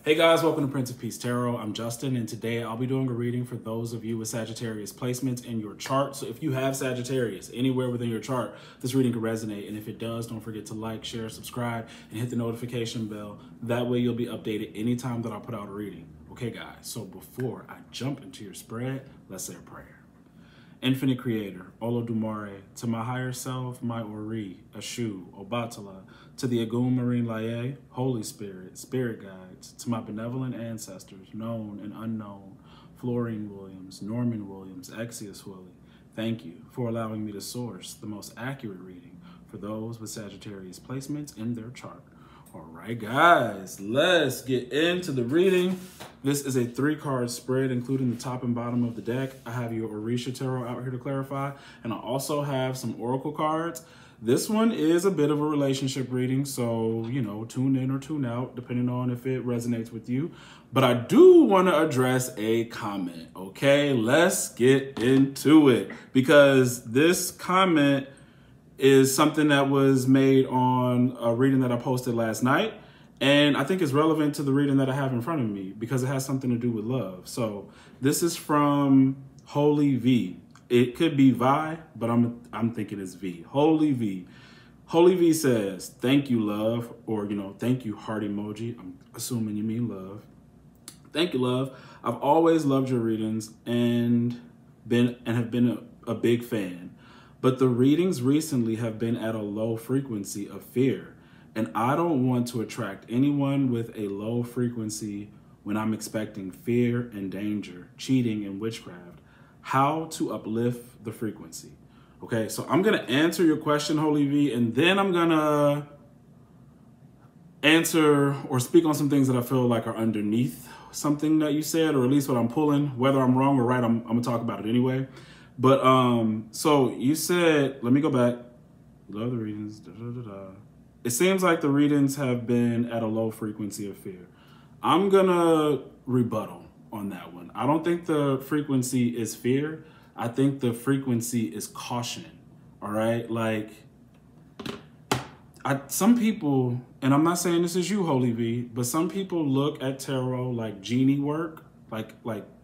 Hey guys, welcome to Prince of Peace Tarot. I'm Justin, and today I'll be doing a reading for those of you with Sagittarius placements in your chart. So if you have Sagittarius anywhere within your chart, this reading could resonate. And if it does, don't forget to like, share, subscribe, and hit the notification bell. That way you'll be updated anytime that I put out a reading. Okay guys, so before I jump into your spread, let's say a prayer. Infinite Creator, Olodumare, to my higher self, my Ori, Ashu, Obatala, to the Agum Marine Laye, Holy Spirit, Spirit Guides, to my benevolent ancestors, known and unknown, Florine Williams, Norman Williams, Exius Willie, thank you for allowing me to source the most accurate reading for those with Sagittarius placements in their chart. All right, guys, let's get into the reading. This is a 3-card spread, including the top and bottom of the deck. I have your Orisha Tarot out here to clarify, and I also have some Oracle cards. This one is a bit of a relationship reading, so, you know, tune in or tune out, depending on if it resonates with you. But I do want to address a comment, okay? Let's get into it, because this comment is something that was made on a reading that I posted last night. And I think it's relevant to the reading that I have in front of me because it has something to do with love. So this is from Holy V. It could be Vi, but I'm thinking it's V. Holy V. Holy V says, thank you, love, or, you know, thank you, heart emoji. I'm assuming you mean love. Thank you, love. I've always loved your readings and have been a big fan. But the readings recently have been at a low frequency of fear, and I don't want to attract anyone with a low frequency when I'm expecting fear and danger, cheating and witchcraft. How to uplift the frequency? Okay, so I'm gonna answer your question, Holy V, and then I'm gonna answer or speak on some things that I feel like are underneath something that you said, or at least what I'm pulling. Whether I'm wrong or right, I'm gonna talk about it anyway. But, so you said, let me go back. Love the readings. It seems like the readings have been at a low frequency of fear. I'm gonna rebuttal on that one. I don't think the frequency is fear. I think the frequency is caution. All right. Like some people, and I'm not saying this is you, Holy V, but some people look at tarot like genie work, like,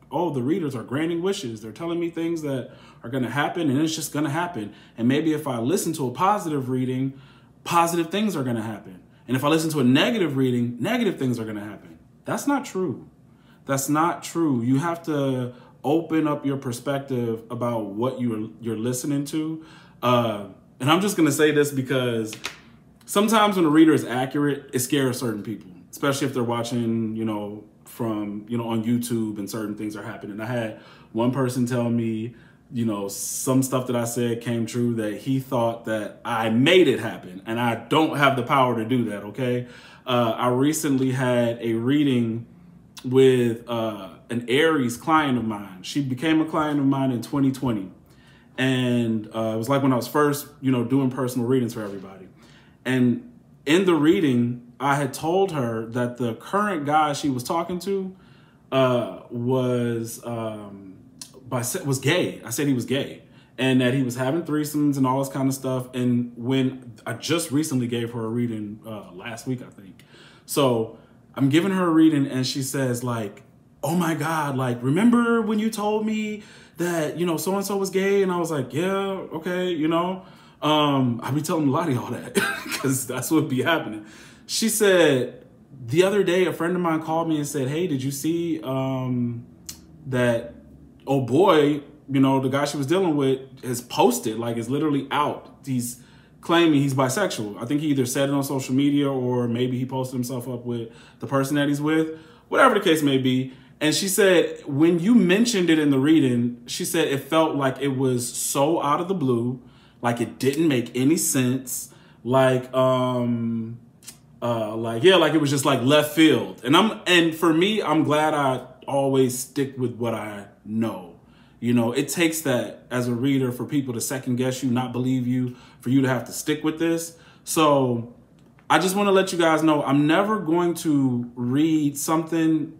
oh, the readers are granting wishes. They're telling me things that are going to happen, and it's just going to happen. And maybe if I listen to a positive reading, positive things are going to happen. And if I listen to a negative reading, negative things are going to happen. That's not true. That's not true. You have to open up your perspective about what you're listening to. And I'm just going to say this because sometimes when a reader is accurate, it scares certain people, especially if they're watching, you know, from, you know, on YouTube and certain things are happening. I had one person tell me, you know, some stuff that I said came true, that he thought that I made it happen, and I don't have the power to do that, okay? I recently had a reading with an Aries client of mine. She became a client of mine in 2020. And it was like when I was first, you know, doing personal readings for everybody. And in the reading, I had told her that the current guy she was talking to was gay. I said he was gay, and that he was having threesomes and all this kind of stuff. And when I just recently gave her a reading last week, I think. So I'm giving her a reading, and she says, like, oh my God, like, remember when you told me that, you know, so-and-so was gay? And I was like, yeah, okay, you know. I be telling Lottie all that because that's what be happening. She said, the other day, a friend of mine called me and said, hey, did you see that, oh boy, you know, the guy she was dealing with has posted, like, is literally out. He's claiming he's bisexual. I think he either said it on social media or maybe he posted himself up with the person that he's with, whatever the case may be. And she said, when you mentioned it in the reading, she said it felt like it was so out of the blue, like it didn't make any sense. Like it was just like left field. And for me, I'm glad I always stick with what I know. You know, it takes that as a reader for people to second guess you, not believe you, for you to have to stick with this. So I just want to let you guys know, I'm never going to read something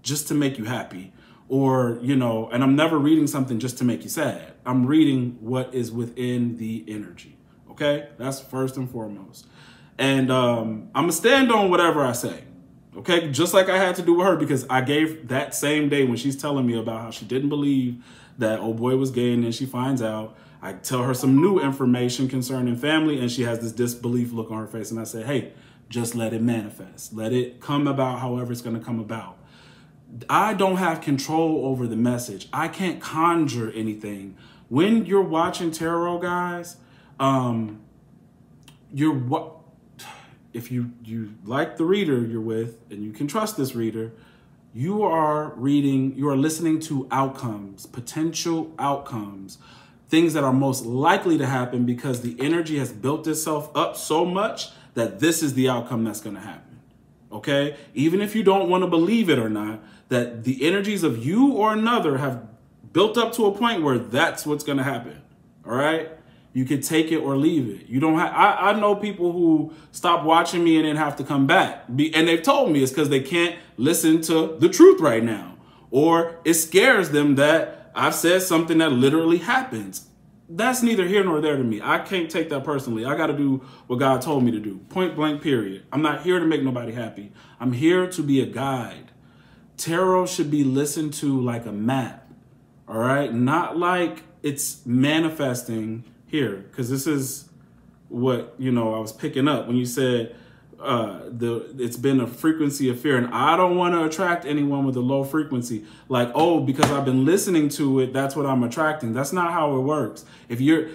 just to make you happy, or, you know, and I'm never reading something just to make you sad. I'm reading what is within the energy. Okay. That's first and foremost. And I'm going to stand on whatever I say. Okay, just like I had to do with her, because I gave that same day when she's telling me about how she didn't believe that old boy was gay, and then she finds out, I tell her some new information concerning family, and she has this disbelief look on her face. And I say, hey, just let it manifest. Let it come about however it's going to come about. I don't have control over the message. I can't conjure anything. When you're watching tarot, guys, if you like the reader you're with and you can trust this reader, you are listening to outcomes, potential outcomes, things that are most likely to happen because the energy has built itself up so much that this is the outcome that's going to happen. Okay? Even if you don't want to believe it or not, that the energies of you or another have built up to a point where that's what's going to happen. All right? You could take it or leave it. You don't have, I know people who stop watching me and then have to come back. And they've told me it's because they can't listen to the truth right now. Or it scares them that I've said something that literally happens. That's neither here nor there to me. I can't take that personally. I got to do what God told me to do. Point blank, period. I'm not here to make nobody happy. I'm here to be a guide. Tarot should be listened to like a map. All right? Not like it's manifesting here, because this is what, I was picking up when you said it's been a frequency of fear, and I don't want to attract anyone with a low frequency. Like, oh, because I've been listening to it, that's what I'm attracting. That's not how it works. And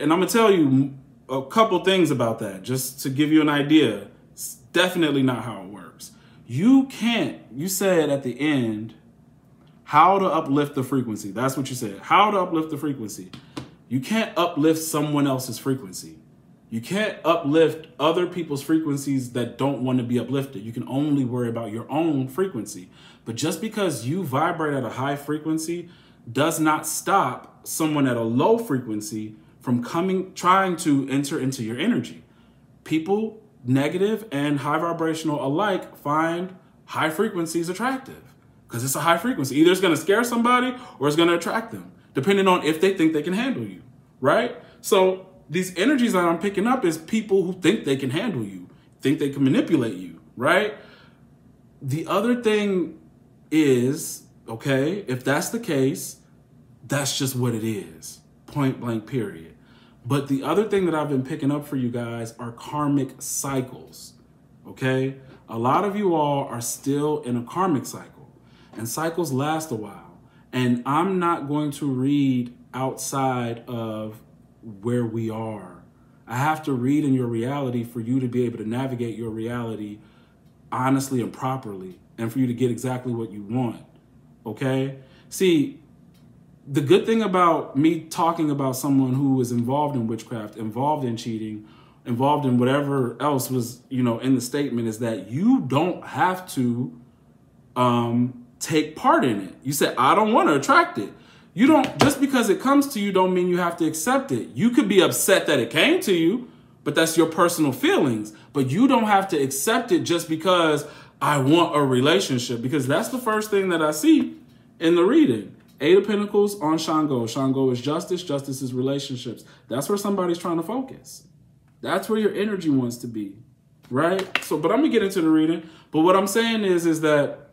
I'm gonna tell you a couple things about that, just to give you an idea. It's definitely not how it works. You said at the end, how to uplift the frequency. That's what you said. How to uplift the frequency. You can't uplift someone else's frequency. You can't uplift other people's frequencies that don't want to be uplifted. You can only worry about your own frequency. But just because you vibrate at a high frequency does not stop someone at a low frequency from trying to enter into your energy. People, negative and high vibrational alike, find high frequencies attractive because it's a high frequency. Either it's going to scare somebody or it's going to attract them, depending on if they think they can handle you, right? So these energies that I'm picking up is people who think they can handle you, think they can manipulate you, right? The other thing is, okay, if that's the case, that's just what it is, point blank, period. But the other thing that I've been picking up for you guys are karmic cycles, okay? A lot of you all are still in a karmic cycle, and cycles last a while. And I'm not going to read outside of where we are. I have to read in your reality for you to be able to navigate your reality honestly and properly, and for you to get exactly what you want, okay? See, the good thing about me talking about someone who is involved in witchcraft, involved in cheating, involved in whatever else was, in the statement, is that you don't have to take part in it. You said, I don't want to attract it. You don't, just because it comes to you don't mean you have to accept it. You could be upset that it came to you, but that's your personal feelings. But you don't have to accept it just because I want a relationship, because that's the first thing that I see in the reading. 8 of Pentacles on Shango. Shango is justice. Justice is relationships. That's where somebody's trying to focus. That's where your energy wants to be, right? So, but I'm going to get into the reading. But what I'm saying is that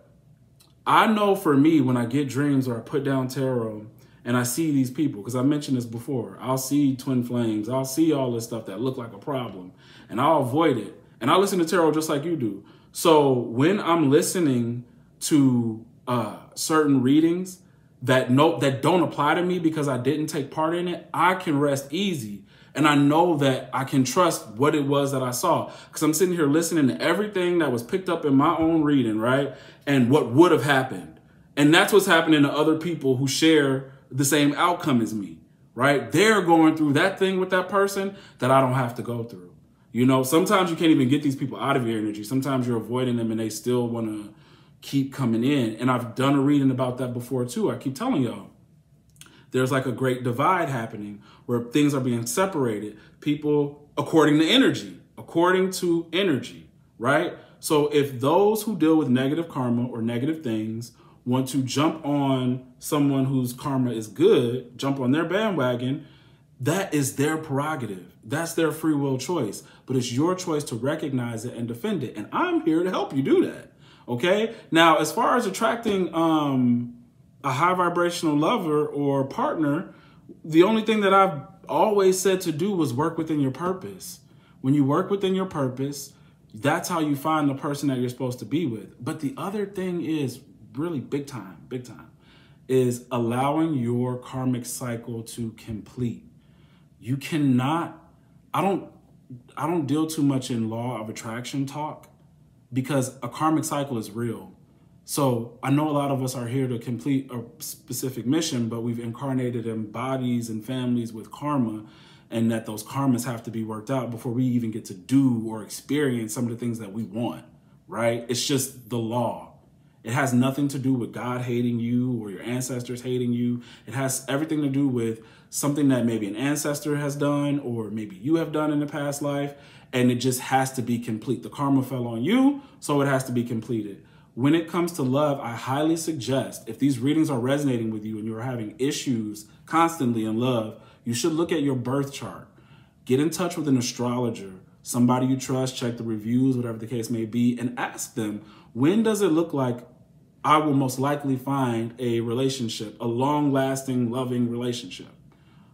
I know for me, when I get dreams or I put down tarot and I see these people, because I mentioned this before, I'll see twin flames. I'll see all this stuff that look like a problem, and I'll avoid it. And I listen to tarot just like you do. So when I'm listening to certain readings that don't apply to me because I didn't take part in it, I can rest easy. And I know that I can trust what it was that I saw, because I'm sitting here listening to everything that was picked up in my own reading, right? And what would have happened. And that's what's happening to other people who share the same outcome as me, right? They're going through that thing with that person that I don't have to go through. Sometimes you can't even get these people out of your energy. Sometimes you're avoiding them and they still want to keep coming in. And I've done a reading about that before too. I keep telling y'all, there's like a great divide happening where things are being separated. People, according to energy, right? So if those who deal with negative karma or negative things want to jump on someone whose karma is good, jump on their bandwagon, that is their prerogative. That's their free will choice. But it's your choice to recognize it and defend it. And I'm here to help you do that. Okay. Now, as far as attracting a high vibrational lover or partner, the only thing that I've always said to do was work within your purpose. When you work within your purpose, that's how you find the person that you're supposed to be with. But the other thing is really big time, is allowing your karmic cycle to complete. You cannot, I don't deal too much in law of attraction talk because a karmic cycle is real. So I know a lot of us are here to complete a specific mission, but we've incarnated in bodies and families with karma, and that those karmas have to be worked out before we even get to do or experience some of the things that we want, right? It's just the law. It has nothing to do with God hating you or your ancestors hating you. It has everything to do with something that maybe an ancestor has done or maybe you have done in the past life, and it just has to be complete. The karma fell on you, so it has to be completed. When it comes to love, I highly suggest, if these readings are resonating with you and you're having issues constantly in love, you should look at your birth chart. Get in touch with an astrologer, somebody you trust, check the reviews, whatever the case may be, and ask them, when does it look like I will most likely find a relationship, a long-lasting, loving relationship?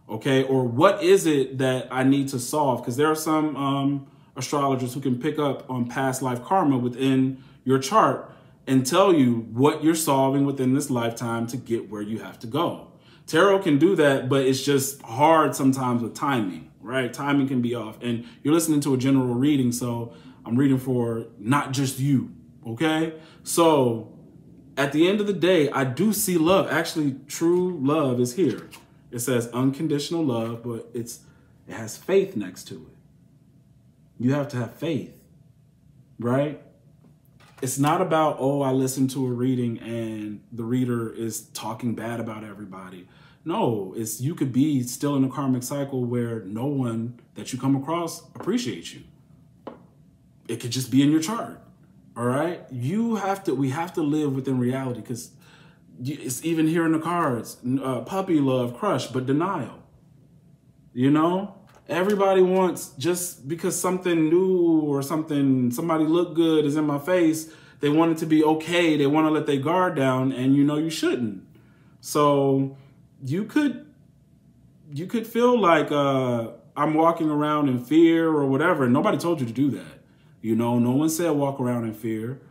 Okay, or what is it that I need to solve? Because there are some astrologers who can pick up on past life karma within your chart and tell you what you're solving within this lifetime to get where you have to go. Tarot can do that, but it's just hard sometimes with timing, right? Timing can be off. And you're listening to a general reading, so I'm reading for not just you, okay? So at the end of the day, I do see love. Actually, true love is here. It says unconditional love, but it has faith next to it. You have to have faith, right? It's not about, oh, I listened to a reading and the reader is talking bad about everybody. No, it's you could be still in a karmic cycle where no one that you come across appreciates you. It could just be in your chart, all right? We have to live within reality, because it's even here in the cards, puppy love, crush, but denial. You know, everybody wants, just because something new or somebody look good is in my face, they want it to be okay. They want to let their guard down, and you know you shouldn't. So you could feel like I'm walking around in fear or whatever. Nobody told you to do that. You know, no one said walk around in fear.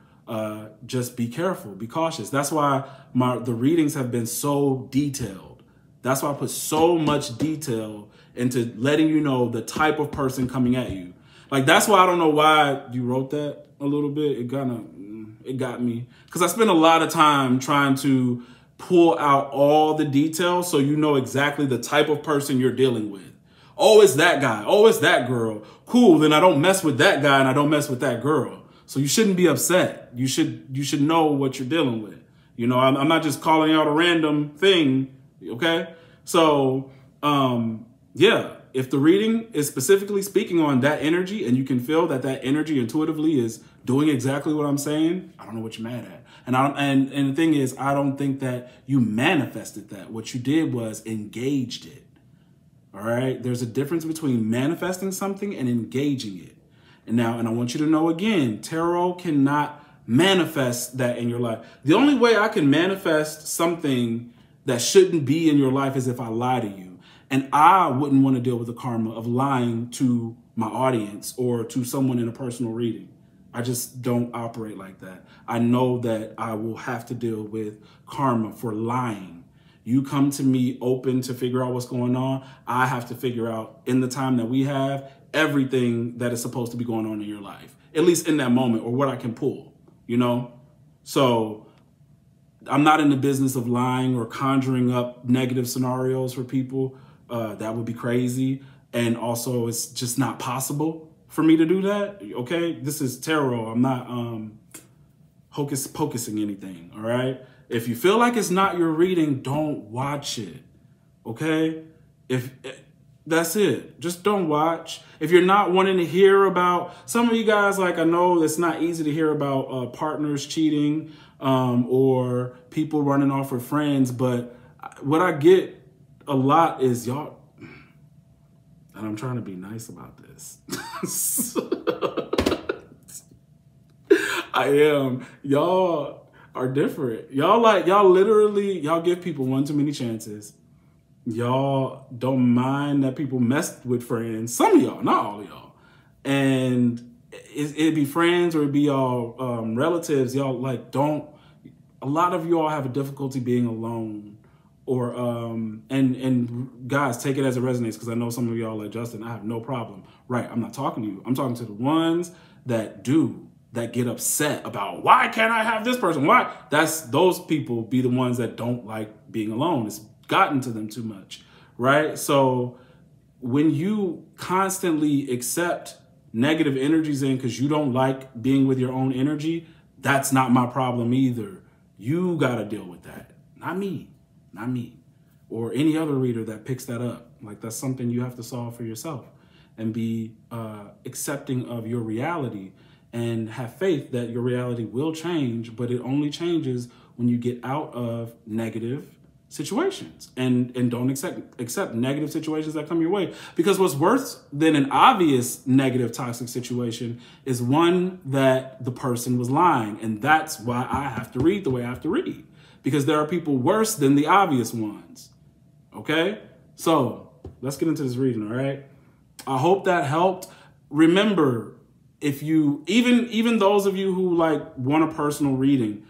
Just be careful, be cautious. That's why the readings have been so detailed. That's why I put so much detail into letting you know the type of person coming at you. Like, that's why I don't know why you wrote that a little bit. It got me, because I spent a lot of time trying to pull out all the details so you know exactly the type of person you're dealing with. Oh, it's that guy. Oh, it's that girl. Cool, then I don't mess with that guy and I don't mess with that girl. So you shouldn't be upset. You should know what you're dealing with. You know, I'm not just calling out a random thing, okay? So, yeah, if the reading is specifically speaking on that energy and you can feel that energy intuitively is doing exactly what I'm saying, I don't know what you're mad at. And the thing is, I don't think that you manifested that. What you did was engaged it. All right? There's a difference between manifesting something and engaging it. And I want you to know again, tarot cannot manifest that in your life. The only way I can manifest something that shouldn't be in your life is if I lie to you. And I wouldn't want to deal with the karma of lying to my audience or to someone in a personal reading. I just don't operate like that. I know that I will have to deal with karma for lying. You come to me open to figure out what's going on. I have to figure out, in the time that we have, everything that is supposed to be going on in your life, at least in that moment, or what I can pull, you know? So I'm not in the business of lying or conjuring up negative scenarios for people. That would be crazy. And also, it's just not possible for me to do that, okay? This is tarot. I'm not hocus pocusing anything, all right? If you feel like it's not your reading, don't watch it, okay? That's it. Just don't watch. If you're not wanting to hear about, some of you guys, like, I know it's not easy to hear about partners cheating or people running off with friends, but what I get a lot is y'all, and I'm trying to be nice about this. I am. Y'all are different. Y'all literally, y'all give people one too many chances. Y'all don't mind that people mess with friends. Some of y'all, not all of y'all. And it'd be friends or it'd be y'all relatives. Y'all like don't, a lot of y'all have a difficulty being alone. Or, and guys, take it as it resonates, because I know some of y'all like, Justin, I have no problem. Right, I'm not talking to you. I'm talking to the ones that get upset about, why can't I have this person? Why? Those people be the ones that don't like being alone. It's gotten to them too much, right? So when you constantly accept negative energies in because you don't like being with your own energy, that's not my problem either. You got to deal with that, not me. Not me or any other reader that picks that up. Like, that's something you have to solve for yourself and be accepting of your reality and have faith that your reality will change, but it only changes when you get out of negative situations and don't accept negative situations that come your way. Because what's worse than an obvious negative toxic situation is one that the person was lying. And that's why I have to read the way I have to read. Because there are people worse than the obvious ones. Okay? So let's get into this reading, all right? I hope that helped. Remember, if you, even those of you who like want a personal reading,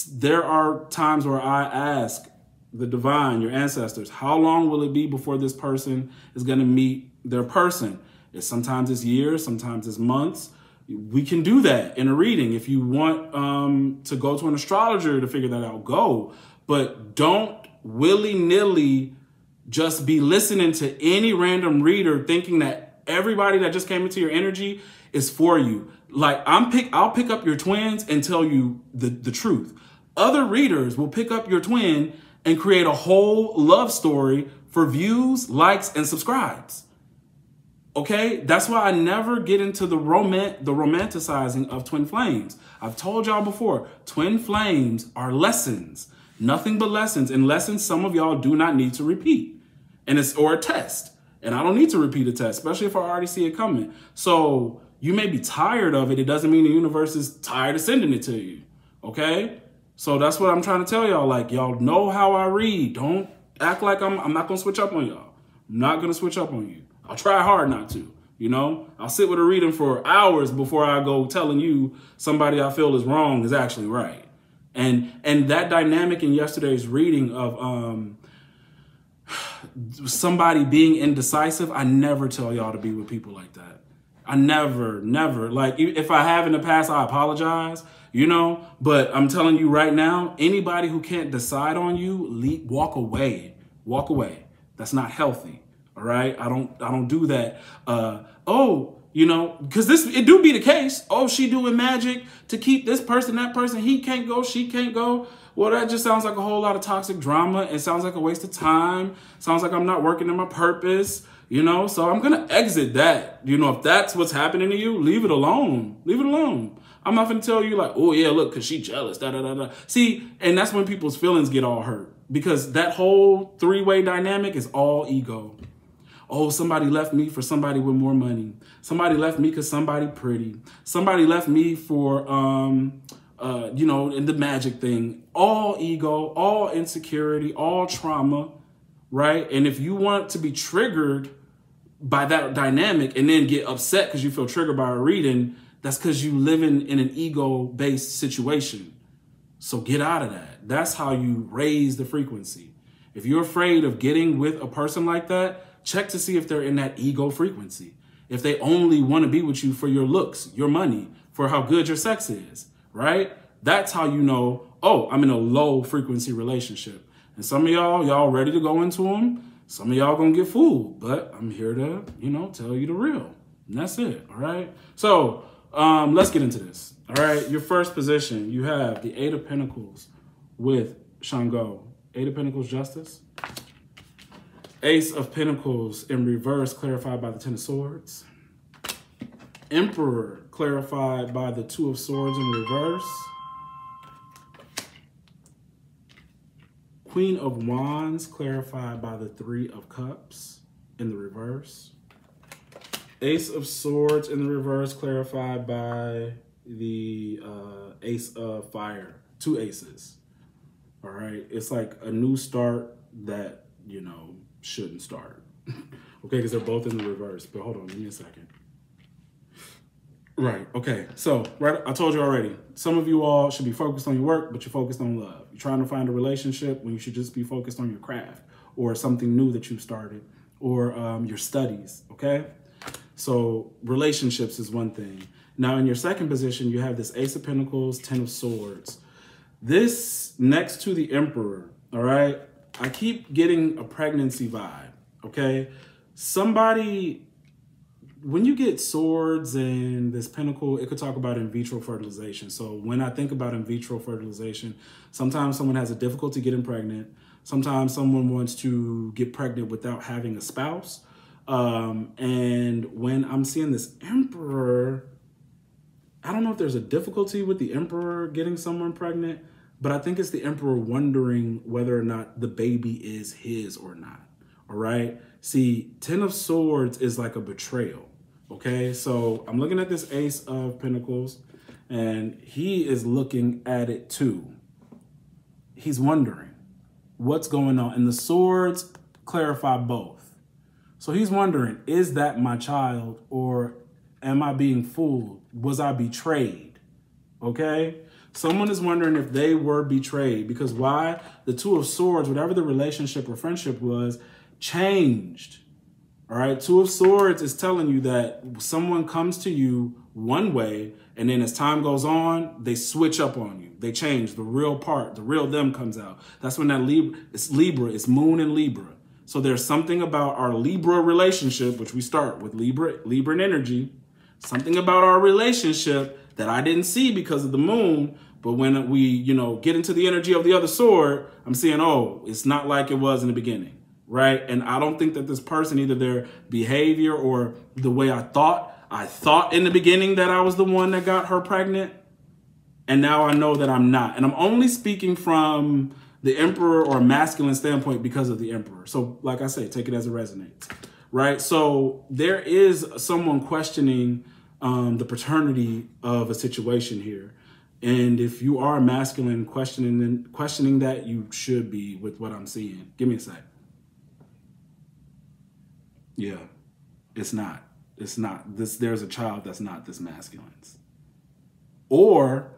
there are times where I ask the divine, your ancestors, how long will it be before this person is going to meet their person? Sometimes it's years, sometimes it's months. We can do that in a reading. If you want to go to an astrologer to figure that out, go. But don't willy-nilly just be listening to any random reader thinking that everybody that just came into your energy is for you. Like, I'll pick up your twins and tell you the truth. Other readers will pick up your twin and create a whole love story for views, likes, and subscribes. Okay, that's why I never get into the romanticizing of twin flames. I've told y'all before, twin flames are lessons, nothing but lessons, and lessons some of y'all do not need to repeat, or a test. And I don't need to repeat a test, especially if I already see it coming. So you may be tired of it. It doesn't mean the universe is tired of sending it to you. Okay, so that's what I'm trying to tell y'all. Like, y'all know how I read. Don't act like I'm not gonna switch up on y'all. I'm not gonna switch up on you. I'll try hard not to, you know? I'll sit with a reading for hours before I go telling you somebody I feel is wrong is actually right. And that dynamic in yesterday's reading of somebody being indecisive, I never tell y'all to be with people like that. I never. Like, if I have in the past, I apologize, you know? But I'm telling you right now, anybody who can't decide on you, walk away. Walk away. That's not healthy. All right, I don't do that. You know, because it do be the case. Oh, she doing magic to keep this person, that person. He can't go, she can't go. Well, that just sounds like a whole lot of toxic drama. It sounds like a waste of time. Sounds like I'm not working in my purpose. You know, so I'm gonna exit that. You know, if that's what's happening to you, leave it alone. Leave it alone. I'm not gonna tell you like, oh yeah, look, cause she jealous. Da da da da. See, and that's when people's feelings get all hurt, because that whole three-way dynamic is all ego. Oh, somebody left me for somebody with more money. Somebody left me because somebody pretty. Somebody left me for, you know, in the magic thing. All ego, all insecurity, all trauma, right? And if you want to be triggered by that dynamic and then get upset because you feel triggered by a reading, that's because you living in an ego-based situation. So get out of that. That's how you raise the frequency. If you're afraid of getting with a person like that, check to see if they're in that ego frequency. If they only want to be with you for your looks, your money, for how good your sex is, right? That's how you know, oh, I'm in a low frequency relationship. And some of y'all ready to go into them. Some of y'all gonna get fooled, but I'm here to, you know, tell you the real. And that's it, all right? So let's get into this, all right? Your first position, you have the Eight of Pentacles with Shango. Eight of Pentacles, Justice. Ace of Pentacles in reverse, clarified by the Ten of Swords. Emperor, clarified by the Two of Swords in reverse. Queen of Wands, clarified by the Three of Cups in the reverse. Ace of Swords in the reverse, clarified by the Ace of Fire, 2 aces. All right, it's like a new start that, you know, shouldn't start. Okay, because they're both in the reverse. But hold on, give me a second. Right, okay, so right, I told you already, some of you all should be focused on your work, but you're focused on love. You're trying to find a relationship when you should just be focused on your craft or something new that you started or your studies, okay? So relationships is one thing. Now in your second position, you have this Ace of Pentacles, 10 of Swords. This next to the Emperor, all right? I keep getting a pregnancy vibe, okay? Somebody, when you get swords and this pentacle, it could talk about in vitro fertilization. So when I think about in vitro fertilization, sometimes someone has a difficulty getting pregnant. Sometimes someone wants to get pregnant without having a spouse. And when I'm seeing this Emperor, I don't know if there's a difficulty with the Emperor getting someone pregnant, but I think it's the Emperor wondering whether or not the baby is his or not. All right. See, 10 of Swords is like a betrayal. Okay. So I'm looking at this Ace of Pentacles and he is looking at it too. He's wondering what's going on. And the Swords clarify both. So he's wondering, is that my child or am I being fooled? Was I betrayed? Okay. Someone is wondering if they were betrayed because why? The 2 of Swords, whatever the relationship or friendship was, changed. All right. 2 of Swords is telling you that someone comes to you one way and then as time goes on, they switch up on you. They change. The real part, the real them comes out. That's when that Libra, it's Moon and Libra. So there's something about our Libra relationship, which we start with Libran energy, something about our relationship that I didn't see because of the moon. But when we, you know, get into the energy of the other sword, I'm seeing, oh, it's not like it was in the beginning, right? And I don't think that this person, either their behavior or the way I thought in the beginning that I was the one that got her pregnant. And now I know that I'm not. And I'm only speaking from the Emperor or masculine standpoint because of the Emperor. So like I say, take it as it resonates, right? So there is someone questioning the paternity of a situation here. And if you are masculine questioning that, you should be with what I'm seeing. Give me a sec. Yeah, it's not. It's not. There's a child that's not this masculine's. Or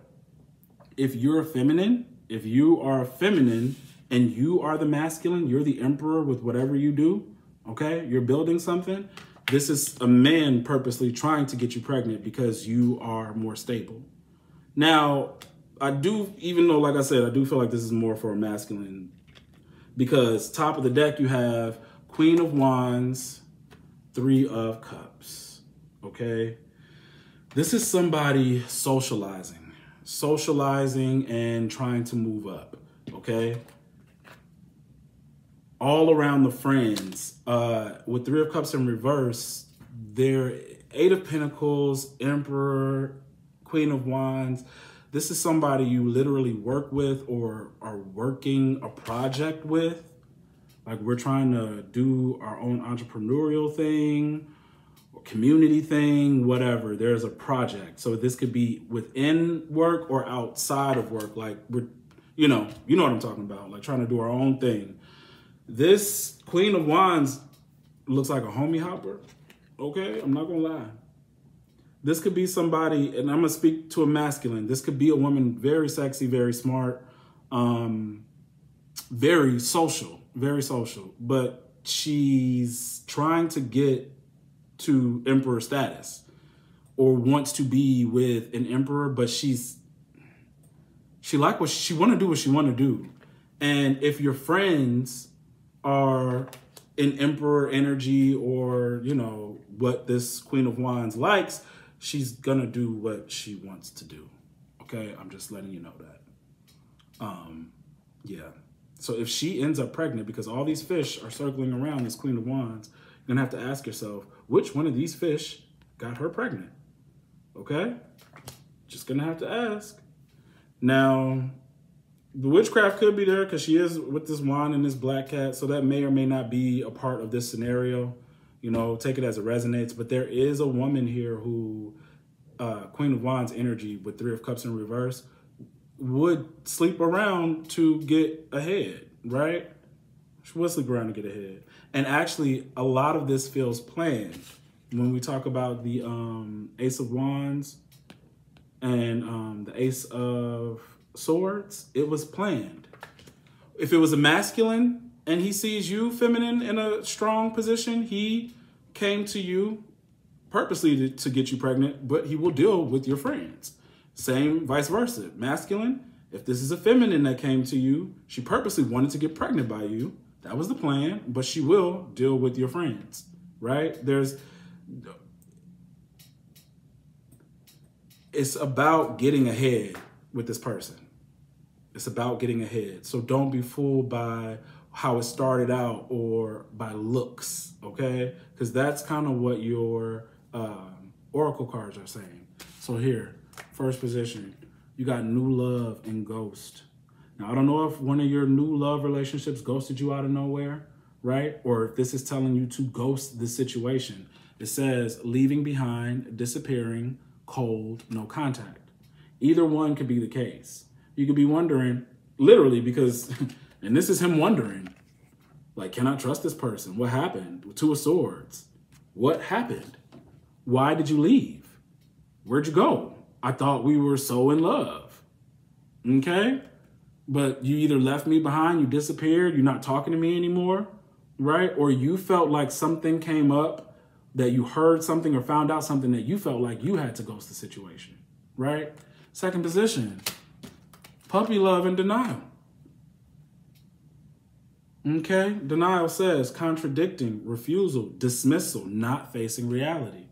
if you're feminine, if you are feminine and you are the masculine, you're the Emperor with whatever you do, okay? You're building something. This is a man purposely trying to get you pregnant because you are more stable. Now, I do, even though, like I said, I do feel like this is more for a masculine because top of the deck, you have Queen of Wands, 3 of Cups, okay? This is somebody socializing and trying to move up, okay? All around the friends. With 3 of Cups in reverse, they're 8 of Pentacles, Emperor, Queen of Wands. This is somebody you literally work with or are working a project with. Like we're trying to do our own entrepreneurial thing or community thing, whatever. There's a project. So this could be within work or outside of work. Like we're, you know what I'm talking about. Like trying to do our own thing. This Queen of Wands looks like a homie hopper. Okay, I'm not gonna lie. This could be somebody, and I'm gonna speak to a masculine. This could be a woman, very sexy, very smart, very social, but she's trying to get to Emperor status or wants to be with an Emperor, but she like what she want to do, what she want to do. And if your friends are in Emperor energy or, you know, what this Queen of Wands likes, she's gonna do what she wants to do. Okay, I'm just letting you know that. Yeah. So if she ends up pregnant, because all these fish are circling around this Queen of Wands, you're gonna have to ask yourself, which one of these fish got her pregnant? Okay, just gonna have to ask. Now, the witchcraft could be there because she is with this wand and this black cat, so that may or may not be a part of this scenario. You know, take it as it resonates. But there is a woman here who Queen of Wands energy with Three of Cups in reverse would sleep around to get ahead, right? She would sleep around to get ahead. And actually, a lot of this feels planned. When we talk about the Ace of Wands and the Ace of Swords, it was planned. If it was a masculine and he sees you feminine in a strong position, he came to you purposely to get you pregnant, but he will deal with your friends. Same vice versa. Masculine, if this is a feminine that came to you, she purposely wanted to get pregnant by you. That was the plan, but she will deal with your friends, right? It's about getting ahead with this person. It's about getting ahead. So don't be fooled by how it started out or by looks, okay? Because that's kind of what your oracle cards are saying. So here, first position, you got new love and ghost. Now, I don't know if one of your new love relationships ghosted you out of nowhere, right? Or if this is telling you to ghost the situation. It says leaving behind, disappearing, cold, no contact. Either one could be the case. You could be wondering, literally, because, and this is him wondering, like, can I trust this person? What happened? Two of Swords. What happened? Why did you leave? Where'd you go? I thought we were so in love. Okay? But you either left me behind, you disappeared, you're not talking to me anymore, right? Or you felt like something came up, that you heard something or found out something that you felt like you had to ghost the situation, right? Second position, puppy love and denial. Okay, denial says contradicting, refusal, dismissal, not facing reality.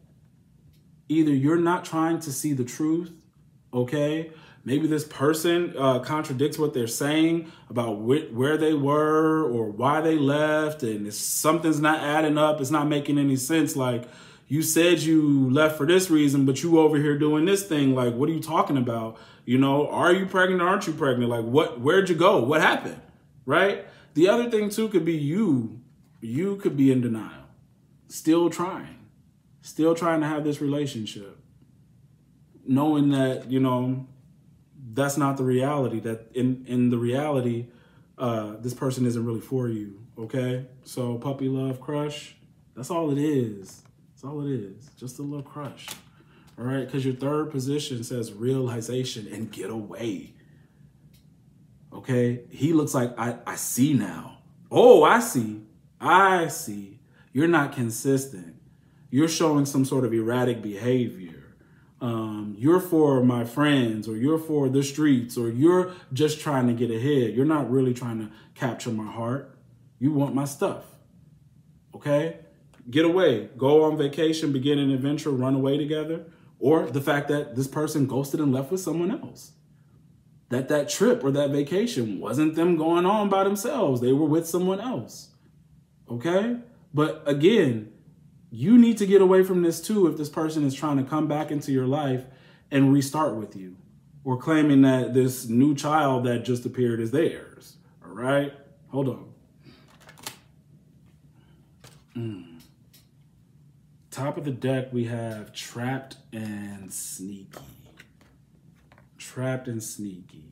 Either you're not trying to see the truth, okay? Maybe this person contradicts what they're saying about where they were or why they left, and something's not adding up. It's not making any sense. Like, you said you left for this reason, but you over here doing this thing. Like, what are you talking about? You know, are you pregnant or aren't you pregnant? Like, where'd you go? What happened? Right? The other thing too could be you could be in denial, still trying to have this relationship, knowing that, you know, that's not the reality, that in the reality, this person isn't really for you, okay? So puppy love, crush, that's all it is. That's all it is, just a little crush, all right? Because your third position says realization and get away, okay? He looks like, I see now. Oh, I see. You're not consistent. You're showing some sort of erratic behavior. You're for my friends, or you're for the streets, or you're just trying to get ahead. You're not really trying to capture my heart. You want my stuff, okay? Get away, go on vacation, begin an adventure, run away together. Or the fact that this person ghosted and left with someone else. That trip or that vacation wasn't them going on by themselves. They were with someone else, okay? But again, you need to get away from this too if this person is trying to come back into your life and restart with you, or claiming that this new child that just appeared is theirs, all right? Hold on. Top of the deck, we have trapped and sneaky. Trapped and sneaky.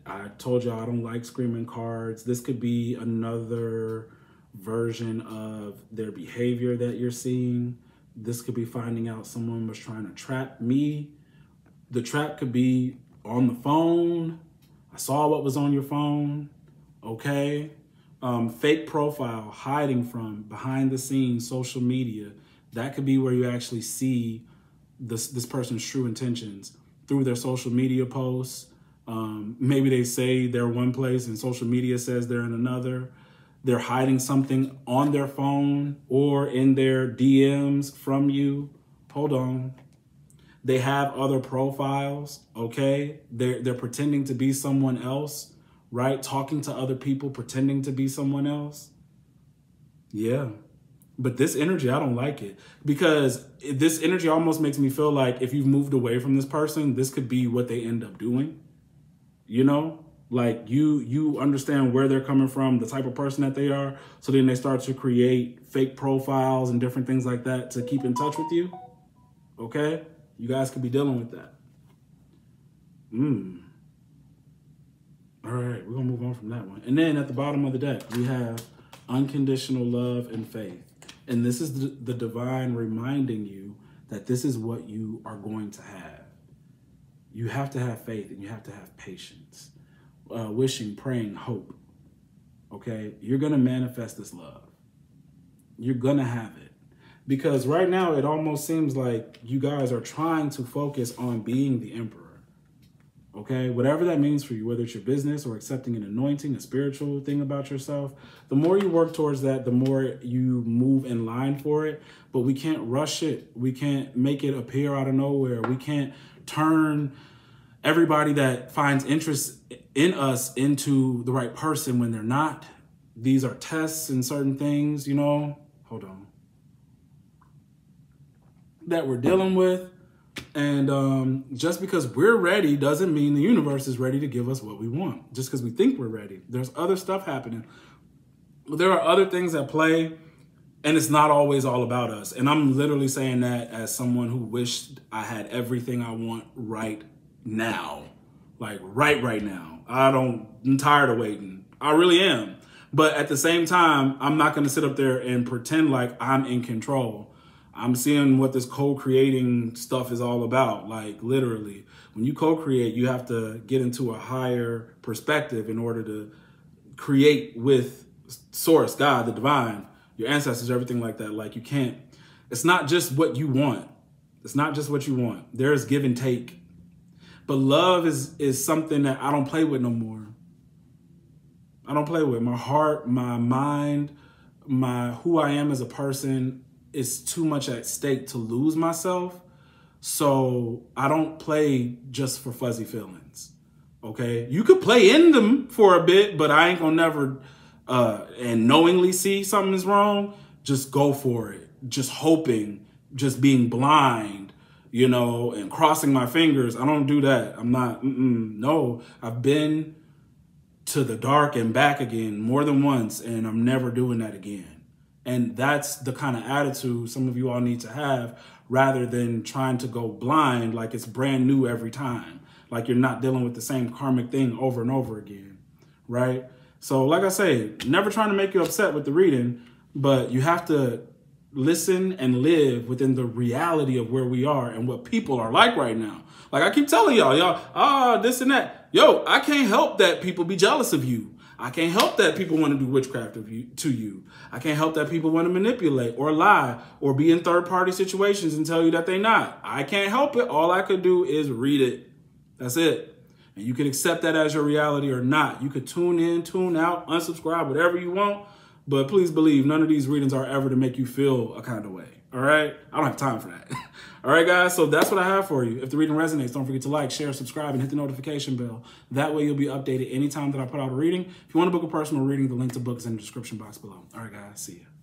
I told y'all I don't like screaming cards. This could be another version of their behavior that you're seeing. This could be finding out someone was trying to trap me. The trap could be on the phone. I saw what was on your phone, okay? Fake profile, hiding from, behind the scenes, social media. That could be where you actually see this person's true intentions through their social media posts. Maybe they say they're one place and social media says they're in another. They're hiding something on their phone or in their DMs from you. Hold on. They have other profiles, okay? They're pretending to be someone else, right? Talking to other people, pretending to be someone else. Yeah. But this energy, I don't like it, because this energy almost makes me feel like if you've moved away from this person, this could be what they end up doing. You know, like you understand where they're coming from, the type of person that they are. So then they start to create fake profiles and different things like that to keep in touch with you. Okay. You guys could be dealing with that. All right, we're going to move on from that one. And then at the bottom of the deck, we have unconditional love and faith. And this is the divine reminding you that this is what you are going to have. You have to have faith and you have to have patience. Wishing, praying, hope. Okay? You're going to manifest this love. You're going to have it. Because right now, it almost seems like you guys are trying to focus on being the emperor. Okay, whatever that means for you, whether it's your business or accepting an anointing, a spiritual thing about yourself, the more you work towards that, the more you move in line for it. But we can't rush it. We can't make it appear out of nowhere. We can't turn everybody that finds interest in us into the right person when they're not. These are tests and certain things, you know, hold on, that we're dealing with. And just because we're ready doesn't mean the universe is ready to give us what we want. Just because we think we're ready. There's other stuff happening. There are other things at play, and it's not always all about us. And I'm literally saying that as someone who wished I had everything I want right now. Like right now. I'm tired of waiting. I really am. But at the same time, I'm not going to sit up there and pretend like I'm in control. I'm seeing what this co-creating stuff is all about. Like literally, when you co-create, you have to get into a higher perspective in order to create with source, God, the divine, your ancestors, everything like that. Like you can't, it's not just what you want. It's not just what you want. There's give and take. But love is something that I don't play with no more. I don't play with. My heart, my mind, who I am as a person, it's too much at stake to lose myself. So I don't play just for fuzzy feelings. Okay. You could play in them for a bit, but I ain't gonna never, and knowingly see something is wrong. Just go for it. Just hoping, just being blind, you know, and crossing my fingers. I don't do that. I'm not, no, I've been to the dark and back again more than once, and I'm never doing that again. And that's the kind of attitude some of you all need to have rather than trying to go blind like it's brand new every time. Like you're not dealing with the same karmic thing over and over again, right? So like I say, never trying to make you upset with the reading, but you have to listen and live within the reality of where we are and what people are like right now. Like I keep telling y'all, this and that. Yo, I can't help that people be jealous of you. I can't help that people want to do witchcraft to you. I can't help that people want to manipulate or lie or be in third-party situations and tell you that they're not. I can't help it. All I could do is read it. That's it. And you can accept that as your reality or not. You could tune in, tune out, unsubscribe, whatever you want. But please believe none of these readings are ever to make you feel a kind of way. All right? I don't have time for that. All right, guys, so that's what I have for you. If the reading resonates, don't forget to like, share, subscribe, and hit the notification bell. That way you'll be updated anytime that I put out a reading. If you want to book a personal reading, the link to book is in the description box below. All right, guys, see ya.